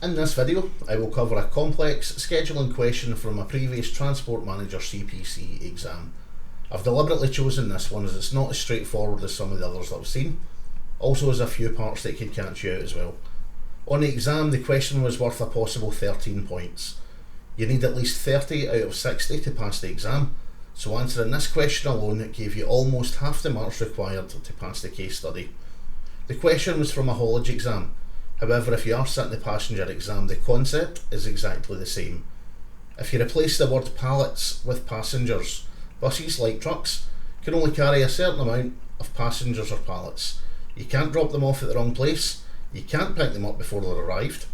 In this video, I will cover a complex scheduling question from a previous Transport Manager CPC exam. I've deliberately chosen this one as it's not as straightforward as some of the others that I've seen. Also has a few parts that could catch you out as well. On the exam, the question was worth a possible 13 points. You need at least 30 out of 60 to pass the exam, so answering this question alone gave you almost half the marks required to pass the case study. The question was from a haulage exam. However, if you are sitting the passenger exam, the concept is exactly the same. If you replace the word pallets with passengers, buses, like trucks, can only carry a certain amount of passengers or pallets. You can't drop them off at the wrong place, you can't pick them up before they're arrived.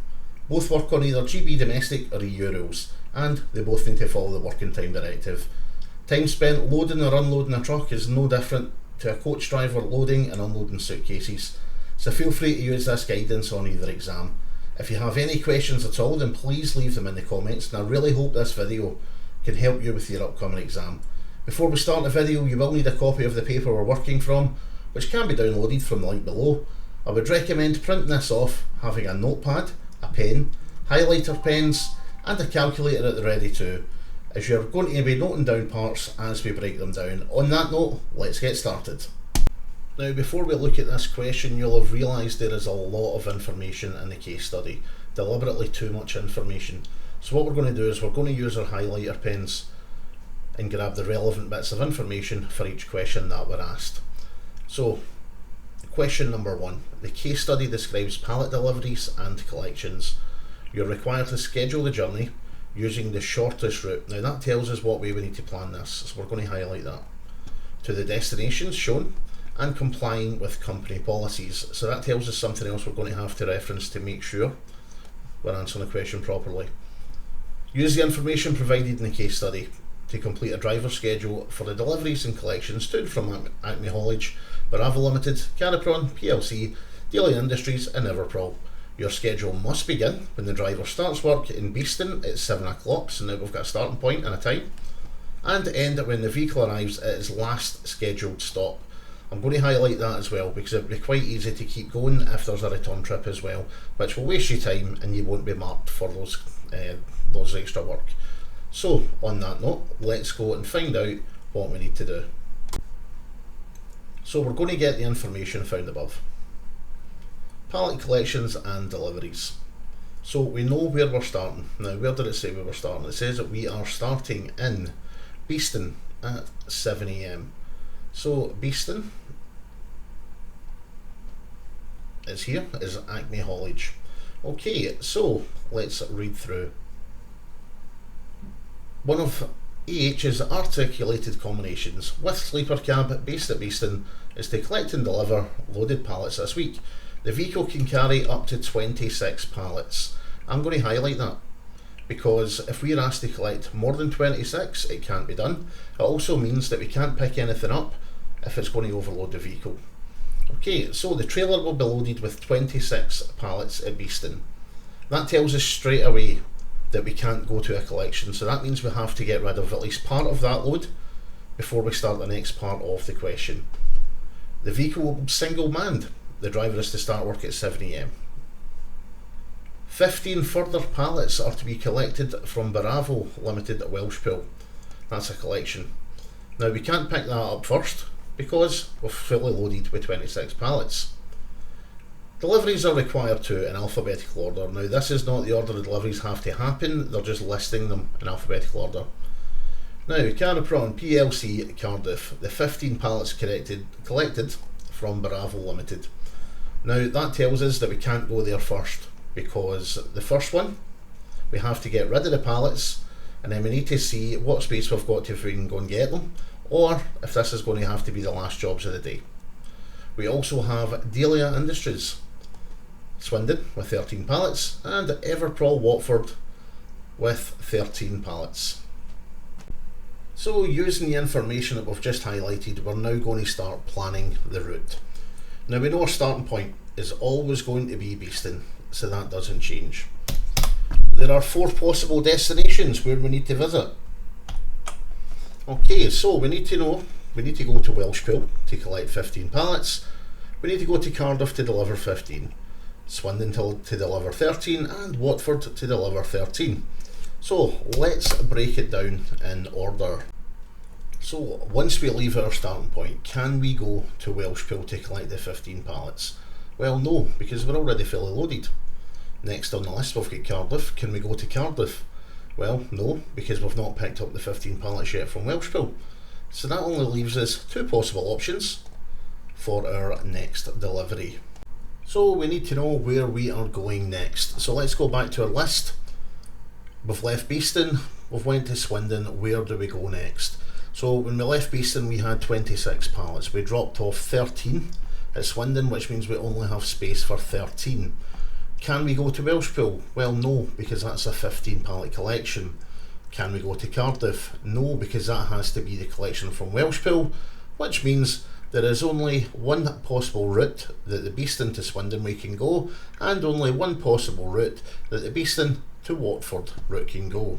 Both work on either GB domestic or EU rules, and they both need to follow the working time directive. Time spent loading or unloading a truck is no different to a coach driver loading and unloading suitcases. So feel free to use this guidance on either exam. If you have any questions at all, then please leave them in the comments, and I really hope this video can help you with your upcoming exam. Before we start the video, you will need a copy of the paper we're working from, which can be downloaded from the link below. I would recommend printing this off, having a notepad, a pen, highlighter pens, and a calculator at the ready too, as you're going to be noting down parts as we break them down. On that note, let's get started. Now, before we look at this question, you'll have realised there is a lot of information in the case study, deliberately too much information. So what we're going to do is we're going to use our highlighter pens and grab the relevant bits of information for each question that we're asked. So, question number 1. The case study describes pallet deliveries and collections. You're required to schedule the journey using the shortest route. Now that tells us what way we need to plan this, so we're going to highlight that. To the destinations shown, and complying with company policies. So that tells us something else we're going to have to reference to make sure we're answering the question properly. Use the information provided in the case study to complete a driver schedule for the deliveries and collections to and from Acme Haulage, Bravo Limited, Carapron PLC, Daily Industries and Everprol. Your schedule must begin when the driver starts work in Beeston at 7 o'clock, so now we've got a starting point and a time, and end when the vehicle arrives at its last scheduled stop. I'm going to highlight that as well because it'll be quite easy to keep going if there's a return trip as well, which will waste your time and you won't be marked for those extra work. So on that note, let's go and find out what we need to do. So we're going to get the information found above. Pallet collections and deliveries. So we know where we're starting. Now, where did it say we were starting? It says that we are starting in Beeston at 7 AM. So Beeston is here, is Acme Haulage. Okay, so let's read through. One of AH's articulated combinations with sleeper cab based at Beeston is to collect and deliver loaded pallets this week. The vehicle can carry up to 26 pallets. I'm going to highlight that because if we're asked to collect more than 26, it can't be done. It also means that we can't pick anything up if it's going to overload the vehicle. Okay, so the trailer will be loaded with 26 pallets at Beeston. That tells us straight away that we can't go to a collection, so that means we have to get rid of at least part of that load before we start the next part of the question. The vehicle will be single manned. The driver is to start work at 7 AM. 15 further pallets are to be collected from Bravo Limited at Welshpool. That's a collection. Now we can't pick that up first because we're fully loaded with 26 pallets. Deliveries are required to in alphabetical order. Now this is not the order the deliveries have to happen, they're just listing them in alphabetical order. Now Carapron PLC Cardiff, the 15 pallets collected from Bravo Limited. Now that tells us that we can't go there first because the first one, we have to get rid of the pallets and then we need to see what space we've got to if we can go and get them, or if this is going to have to be the last jobs of the day. We also have Daily Industries, Swindon with 13 pallets, and Everprol Watford with 13 pallets. So using the information that we've just highlighted, we're now going to start planning the route. Now we know our starting point is always going to be Beeston, so that doesn't change. There are 4 possible destinations where we need to visit. Okay, so we need to know, we need to go to Welshpool to collect 15 pallets. We need to go to Cardiff to deliver 15. Swindon to deliver 13, and Watford to deliver 13. So let's break it down in order. So once we leave our starting point, can we go to Welshpool to collect the 15 pallets? Well, no, because we're already fully loaded. Next on the list we've got Cardiff. Can we go to Cardiff? Well, no, because we've not picked up the 15 pallets yet from Welshpool. So that only leaves us two possible options for our next delivery. So we need to know where we are going next. So let's go back to our list. We've left Beeston, we've went to Swindon. Where do we go next? So when we left Beeston we had 26 pallets. We dropped off 13 at Swindon, which means we only have space for 13. Can we go to Welshpool? Well, no, because that's a 15 pallet collection. Can we go to Cardiff? No, because that has to be the collection from Welshpool, which means there is only one possible route that the Beeston to Swindon we can go, and only one possible route that the Beeston to Watford route can go.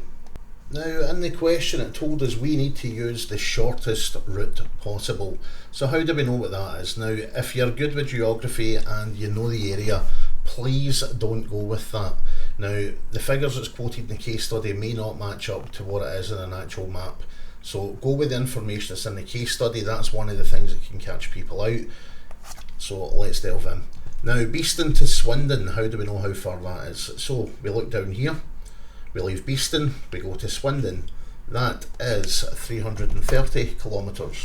Now in the question it told us we need to use the shortest route possible. So how do we know what that is? Now if you're good with geography and you know the area, please don't go with that. Now the figures that's quoted in the case study may not match up to what it is in an actual map. So go with the information that's in the case study. That's one of the things that can catch people out. So let's delve in. Now Beeston to Swindon, how do we know how far that is? So we look down here, we leave Beeston, we go to Swindon. That is 330 kilometres.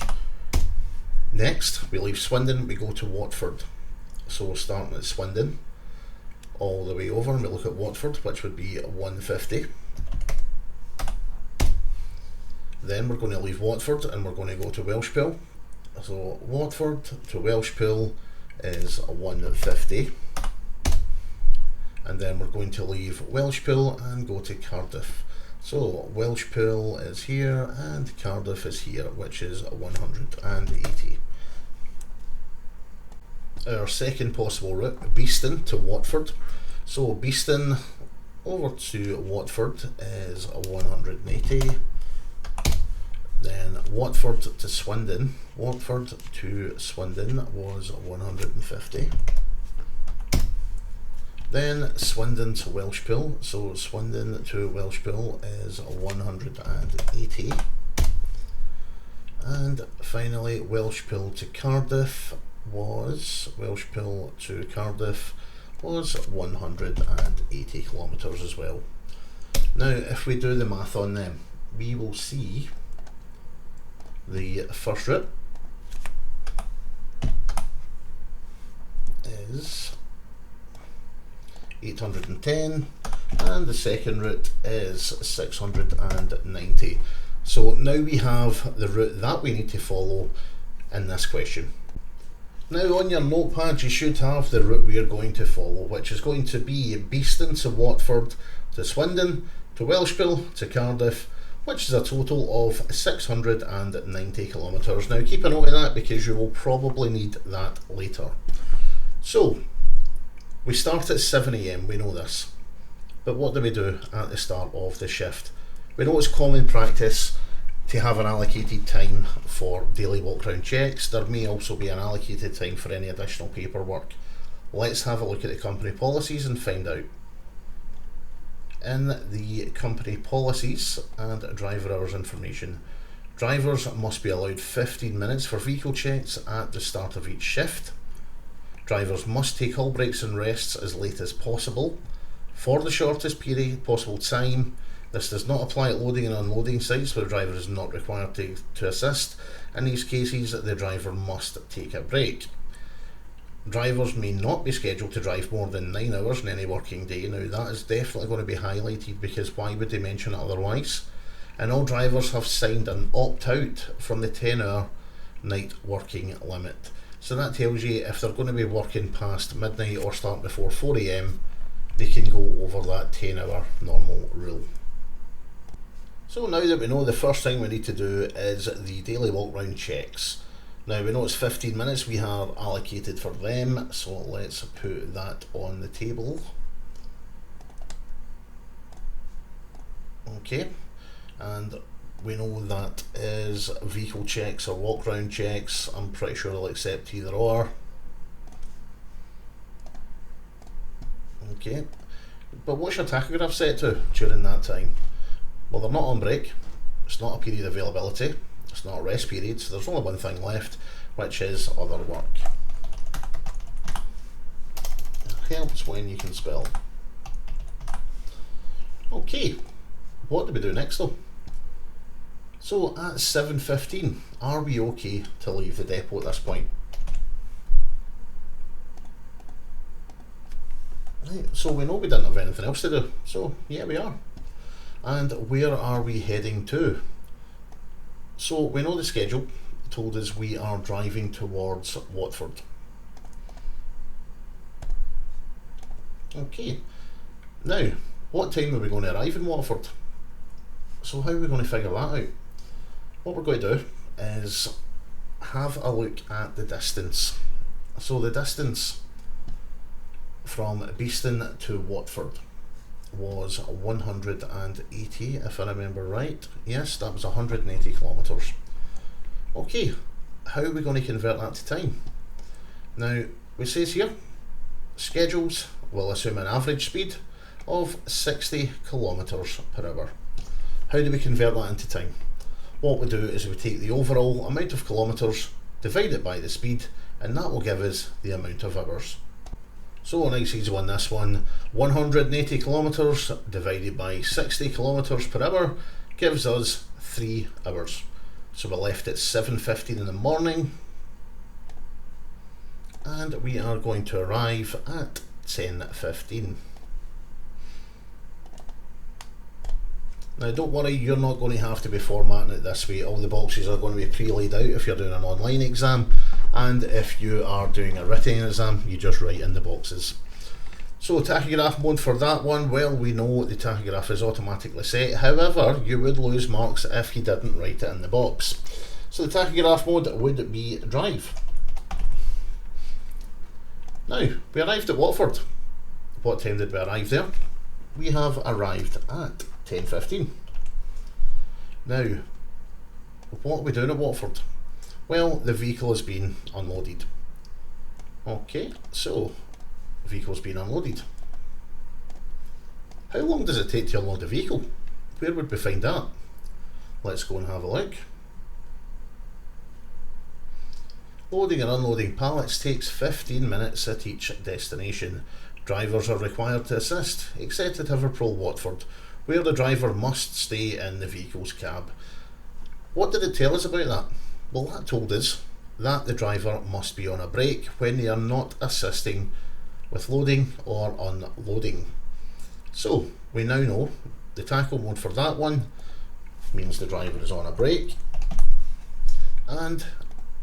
Next we leave Swindon, we go to Watford. So starting at Swindon all the way over, and we look at Watford, which would be 150. Then we're going to leave Watford and we're going to go to Welshpool. So Watford to Welshpool is 150. And then we're going to leave Welshpool and go to Cardiff. So Welshpool is here and Cardiff is here, which is 180. Our second possible route, Beeston to Watford. So Beeston over to Watford is 180. Then Watford to Swindon. Watford to Swindon was 150. Then Swindon to Welshpool. So Swindon to Welshpool is 180. And finally Welshpool to Cardiff was 180 kilometres as well. Now if we do the math on them, we will see the first route is 810 and the second route is 690. So now we have the route that we need to follow in this question. Now on your notepad you should have the route we are going to follow, which is going to be Beeston to Watford to Swindon to Welshpool to Cardiff, which is a total of 690 kilometres. Now keep a note of that because you will probably need that later. So we start at 7 AM, we know this, but what do we do at the start of the shift? We know it's common practice to have an allocated time for daily walk round checks. There may also be an allocated time for any additional paperwork. Let's have a look at the company policies and find out. In the company policies and driver hours information, drivers must be allowed 15 minutes for vehicle checks at the start of each shift. Drivers must take all breaks and rests as late as possible for the shortest period possible time. This does not apply at loading and unloading sites where the driver is not required to assist. In these cases, the driver must take a break. Drivers may not be scheduled to drive more than 9 hours in any working day. Now that is definitely going to be highlighted because why would they mention it otherwise? And all drivers have signed an opt-out from the 10-hour night working limit. So that tells you if they're going to be working past midnight or start before 4 AM, they can go over that 10-hour normal rule. So now that we know, the first thing we need to do is the daily walk round checks. Now we know it's 15 minutes we have allocated for them, so let's put that on the table. Okay, and we know that is vehicle checks or walk round checks. I'm pretty sure they'll accept either or. Okay, but what's your tachograph set to during that time? Well, they're not on break, it's not a period of availability, it's not a rest period, so there's only one thing left, which is other work. It helps when you can spell. Okay, what do we do next though? So at 7:15, are we okay to leave the depot at this point? Right, so we know we didn't have anything else to do, so yeah, we are. And where are we heading to? So we know the schedule told us we are driving towards Watford. Okay, now what time are we going to arrive in Watford? So how are we going to figure that out? What we're going to do is have a look at the distance. So the distance from Beeston to Watford was 180, if I remember right. Yes, that was 180 kilometres. Okay, how are we going to convert that to time? Now, it says here, schedules will assume an average speed of 60 kilometres per hour. How do we convert that into time? What we do is we take the overall amount of kilometres, divide it by the speed, and that will give us the amount of hours. So a nice easy one, this one. 180 kilometres divided by 60 kilometres per hour gives us 3 hours. So we're left at 7:15 in the morning, and we are going to arrive at 10:15. Now don't worry, you're not going to have to be formatting it this way. All the boxes are going to be pre-laid out if you're doing an online exam, and if you are doing a written exam, you just write in the boxes. So tachograph mode for that one, well, we know the tachograph is automatically set. However, you would lose marks if you didn't write it in the box. So the tachograph mode would be drive. Now, we arrived at Watford. What time did we arrive there? We have arrived at 10:15. Now, what are we doing at Watford? Well, the vehicle has been unloaded. Okay, so the vehicle's been unloaded. How long does it take to unload a vehicle? Where would we find that? Let's go and have a look. Loading and unloading pallets takes 15 minutes at each destination. Drivers are required to assist, except at Liverpool Watford, where the driver must stay in the vehicle's cab. What did it tell us about that? Well, that told us that the driver must be on a break when they are not assisting with loading or unloading. So we now know the tackle mode for that one means the driver is on a break, and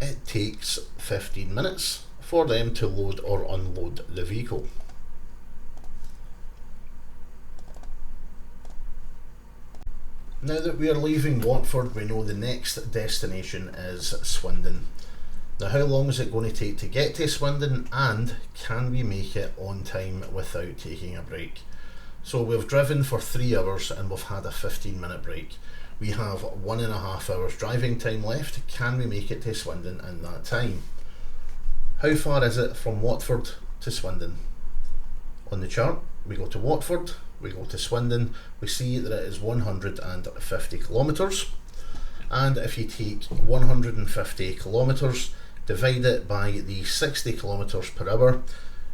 it takes 15 minutes for them to load or unload the vehicle. Now that we are leaving Watford, we know the next destination is Swindon. Now, how long is it going to take to get to Swindon, and can we make it on time without taking a break? So we've driven for 3 hours and we've had a 15-minute break. We have 1.5 hours driving time left. Can we make it to Swindon in that time? How far is it from Watford to Swindon? On the chart, we go to Watford, we go to Swindon, we see that it is 150 kilometres, and if you take 150 kilometres, divide it by the 60 kilometres per hour,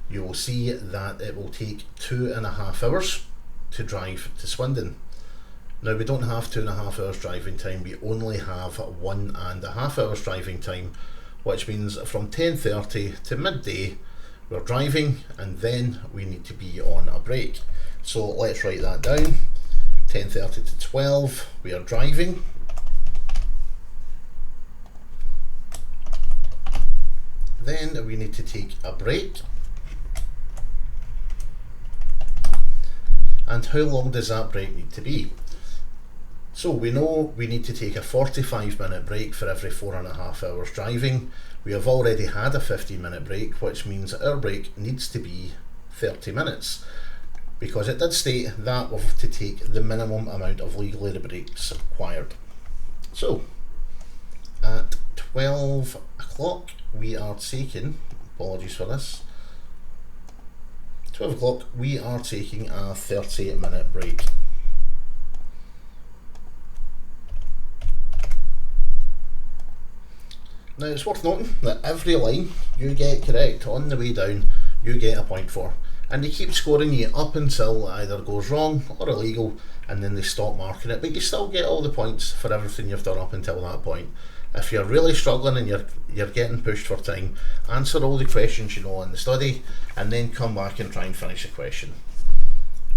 you will see that it will take 2.5 hours to drive to Swindon. Now, we don't have 2.5 hours driving time, we only have 1.5 hours driving time, which means from 10:30 to midday we're driving, and then we need to be on a break. So let's write that down. 10:30 to 12 we are driving. Then we need to take a break. And how long does that break need to be? So we know we need to take a 45-minute break for every 4.5 hours driving. We have already had a 15-minute break, which means our break needs to be 30 minutes. Because it did state that we have to take the minimum amount of legally breaks required. So at 12 o'clock we are taking, apologies for this, 12 o'clock, we are taking a 30-minute break. Now it's worth noting that every line you get correct on the way down, you get a point for. And they keep scoring you up until it either goes wrong or illegal, and then they stop marking it, but you still get all the points for everything you've done up until that point. If you're really struggling and you're getting pushed for time, answer all the questions you know in the study and then come back and try and finish the question.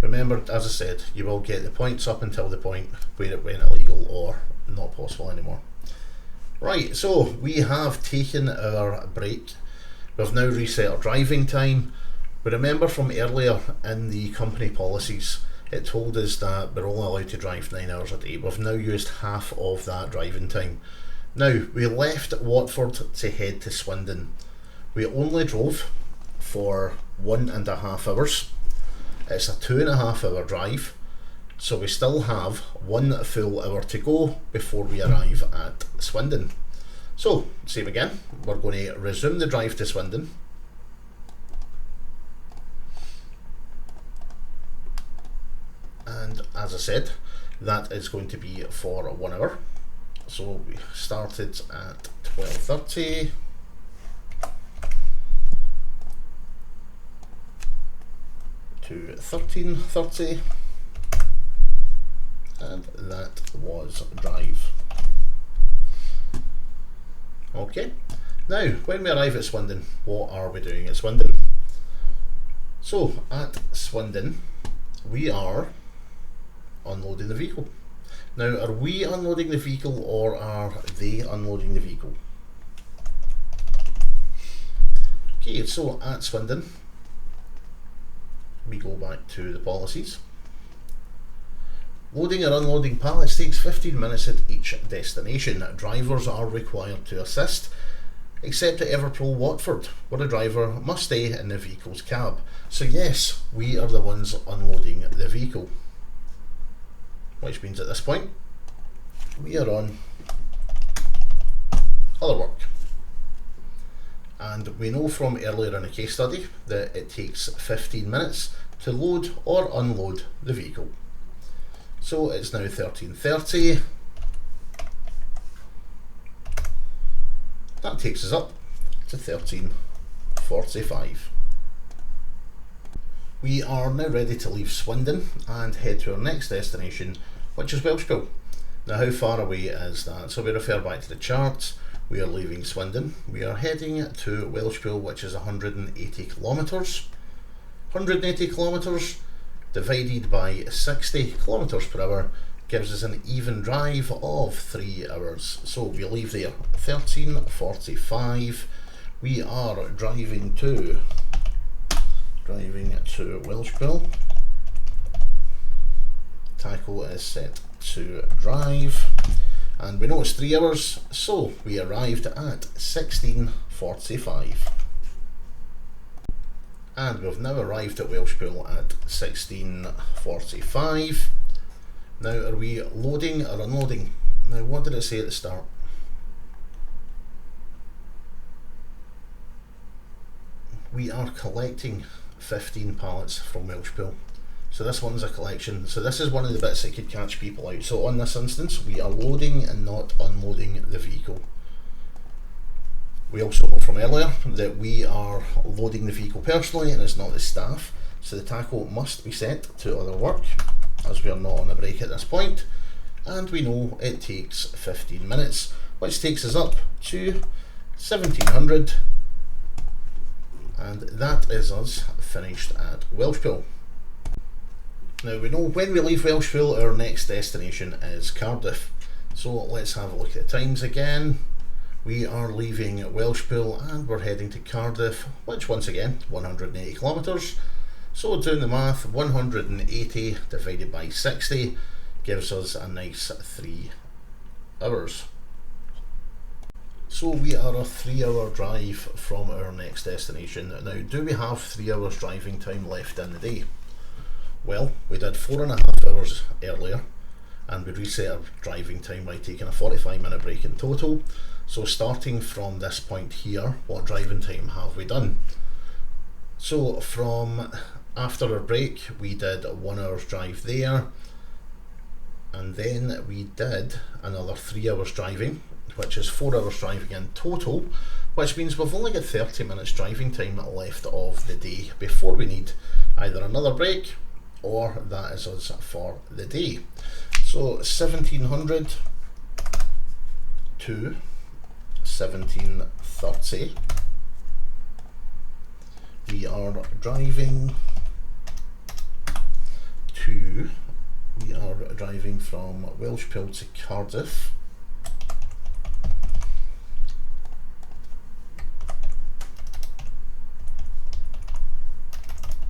Remember, as I said, you will get the points up until the point where it went illegal or not possible anymore. Right, so we have taken our break. We've now reset our driving time. But remember from earlier in the company policies, it told us that we're only allowed to drive 9 hours a day. We've now used half of that driving time. Now, we left Watford to head to Swindon. We only drove for 1.5 hours. It's a 2.5 hour drive, so we still have 1 full hour to go before we arrive at Swindon. So, same again, we're going to resume the drive to Swindon. And as I said, that is going to be for 1 hour. So we started at 12:30. To 13:30, and that was drive. Okay, now when we arrive at Swindon, what are we doing at Swindon? So at Swindon, we are unloading the vehicle. Now, are we unloading the vehicle or are they unloading the vehicle? Okay, so at Swindon, we go back to the policies. Loading or unloading pallets takes 15 minutes at each destination. Drivers are required to assist, except at Everpool Watford, where a driver must stay in the vehicle's cab. So yes, we are the ones unloading the vehicle. Which means at this point, we are on other work. And we know from earlier in the case study that it takes 15 minutes to load or unload the vehicle. So it's now 13:30. That takes us up to 13:45. We are now ready to leave Swindon and head to our next destination, which is Welshpool. Now, how far away is that? So we refer back to the charts. We are leaving Swindon. We are heading to Welshpool, which is 180 kilometres. 180 kilometres divided by 60 kilometres per hour gives us an even drive of 3 hours. So we leave there 13:45. We are driving to Welshpool. Tacho is set to drive, and we know it's 3 hours, so we arrived at 16:45. And we've now arrived at Welshpool at 16:45. Now, are we loading or unloading? Now, what did it say at the start? We are collecting 15 pallets from Welshpool. So this one's a collection. So this is one of the bits that could catch people out. So on this instance, we are loading and not unloading the vehicle. We also know from earlier that we are loading the vehicle personally and it's not the staff. So the tacho must be set to other work, as we are not on a break at this point. And we know it takes 15 minutes, which takes us up to 1700. And that is us finished at Welshpool. Now, we know when we leave Welshpool, our next destination is Cardiff. So let's have a look at the times again. We are leaving Welshpool and we're heading to Cardiff, which once again, 180 kilometres. So doing the math, 180 divided by 60 gives us a nice 3 hours. So we are a 3 hour drive from our next destination. Now, do we have 3 hours driving time left in the day? Well, we did 4.5 hours earlier and we reset our driving time by taking a 45-minute break in total. So starting from this point here, what driving time have we done? So from after our break we did 1 hour's drive there, and then we did another 3 hours driving, which is 4 hours driving in total, which means we've only got 30 minutes driving time left of the day before we need either another break or that is us for the day. So 1700 to 1730 we are driving from Welshpool to Cardiff.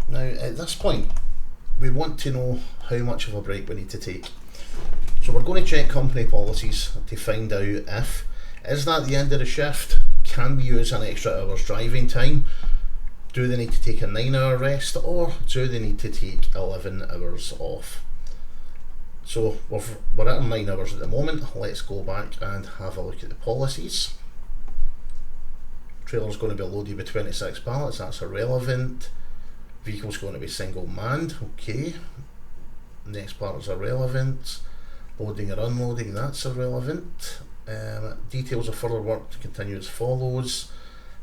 Now at this point we want to know how much of a break we need to take. So we're going to check company policies to find out if, is that the end of the shift? Can we use an extra hour's driving time? Do they need to take a 9-hour rest, or do they need to take 11 hours off? So we're at 9 hours at the moment. Let's go back and have a look at the policies. Trailer's going to be loaded with 26 pallets, that's irrelevant. Vehicle's going to be single manned, okay. Next part is irrelevant. Loading or unloading, that's irrelevant. Details of further work to continue as follows.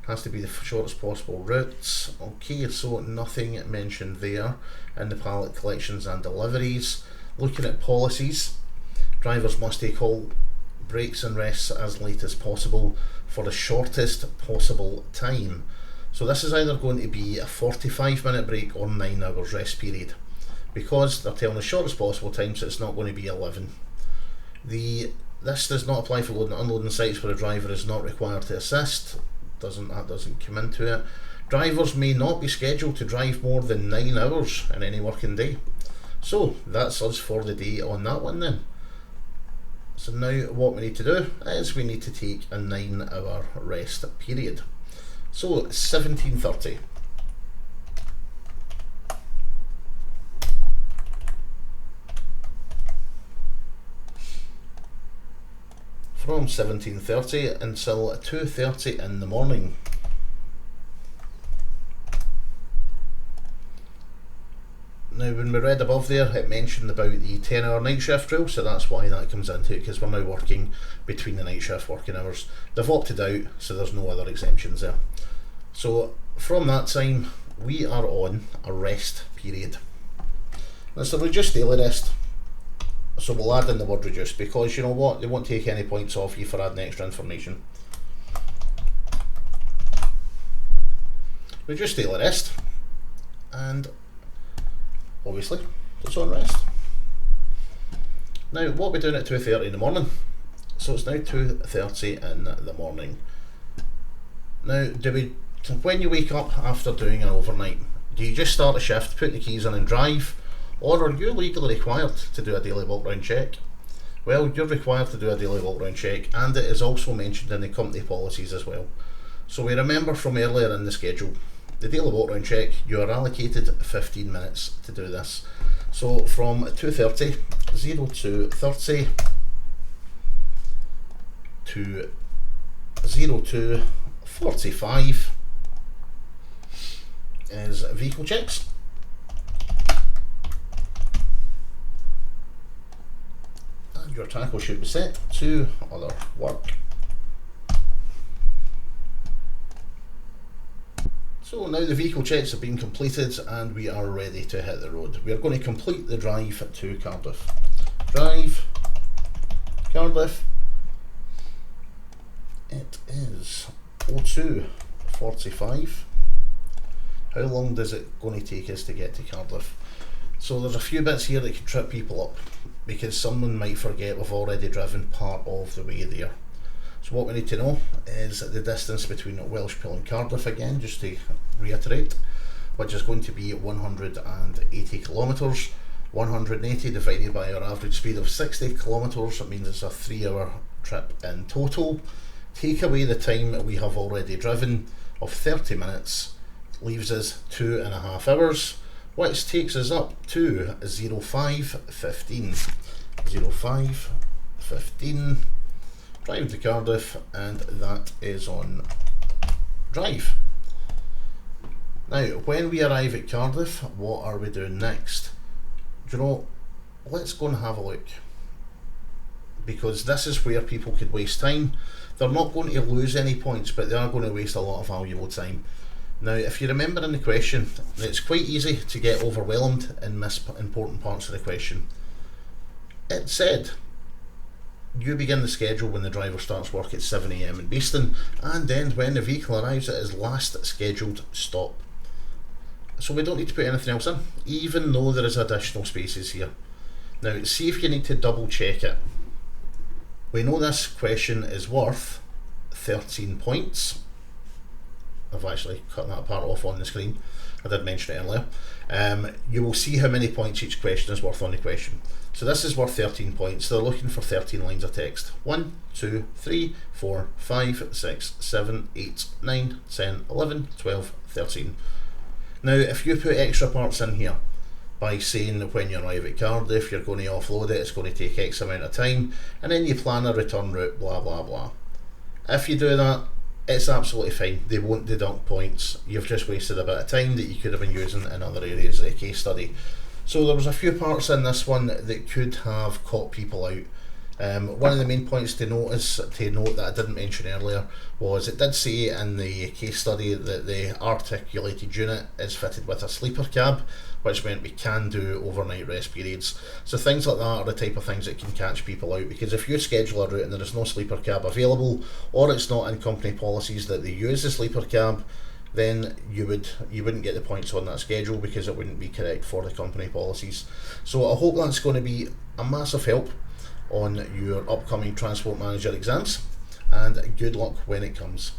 Has to be the shortest possible routes. Okay, so nothing mentioned there in the pallet collections and deliveries. Looking at policies, drivers must take all breaks and rests as late as possible for the shortest possible time. So this is either going to be a 45-minute break or 9 hours rest period. Because they're telling the shortest possible time, so it's not going to be 11. This does not apply for loading and unloading sites where a driver is not required to assist. That doesn't come into it. Drivers may not be scheduled to drive more than 9 hours in any working day. So that's us for the day on that one then. So now what we need to do is we need to take a 9-hour rest period. So 1730. From 1730 until 2:30 in the morning. Now when we read above there, it mentioned about the 10-hour night shift rule, so that's why that comes into it, because we're now working between the night shift working hours. They've opted out, so there's no other exemptions there. So from that time, we are on a rest period. It's a reduced daily rest. So we'll add in the word reduced, because you know what, they won't take any points off you for adding extra information. Reduced daily rest, and obviously it's on rest. Now what we're doing at 2:30 in the morning, so it's now 2:30 in the morning. Now when you wake up after doing an overnight, do you just start a shift, put the keys in and drive? Or are you legally required to do a daily walk round check? Well, you're required to do a daily walk round check, and it is also mentioned in the company policies as well. So we remember from earlier in the schedule, the daily walk round check, you are allocated 15 minutes to do this. So from 2:30, 02:30 to 02:45 is vehicle checks. Your tackle should be set to other work. So now the vehicle checks have been completed and we are ready to hit the road. We are going to complete the drive to Cardiff. Drive, Cardiff. It is 02:45. How long does it going to take us to get to Cardiff? So there's a few bits here that can trip people up, because someone might forget we've already driven part of the way there. So what we need to know is the distance between Welshpool and Cardiff again, just to reiterate, which is going to be 180 kilometres. 180 divided by our average speed of 60 kilometres, it means it's a 3-hour trip in total. Take away the time we have already driven of 30 minutes, leaves us 2.5 hours. Which takes us up to 05:15. 05:15. Drive to Cardiff, and that is on drive. Now, when we arrive at Cardiff, what are we doing next? Do you know, let's go and have a look. Because this is where people could waste time. They're not going to lose any points, but they are going to waste a lot of valuable time. Now, if you remember in the question, it's quite easy to get overwhelmed and miss important parts of the question. It said, you begin the schedule when the driver starts work at 7 AM in Beeston and end when the vehicle arrives at its last scheduled stop. So we don't need to put anything else in, even though there is additional spaces here. Now, see if you need to double check it. We know this question is worth 13 points. I've actually cut that part off on the screen. I did mention it earlier. You will see how many points each question is worth on the question. So this is worth 13 points. They're looking for 13 lines of text. 1, 2, 3, 4, 5, 6, 7, 8, 9, 10, 11, 12, 13. Now, if you put extra parts in here, by saying that when you arrive at Cardiff you're going to offload it, it's going to take X amount of time, and then you plan a return route, blah blah blah. If you do that, it's absolutely fine. They won't deduct points. You've just wasted a bit of time that you could have been using in other areas of the case study. So there was a few parts in this one that could have caught people out. One of the main points to note that I didn't mention earlier was it did say in the case study that the articulated unit is fitted with a sleeper cab, which meant we can do overnight rest periods. So things like that are the type of things that can catch people out, because if you schedule a route and there is no sleeper cab available, or it's not in company policies that they use the sleeper cab, then you wouldn't get the points on that schedule because it wouldn't be correct for the company policies. So I hope that's going to be a massive help on your upcoming Transport Manager exams, and good luck when it comes.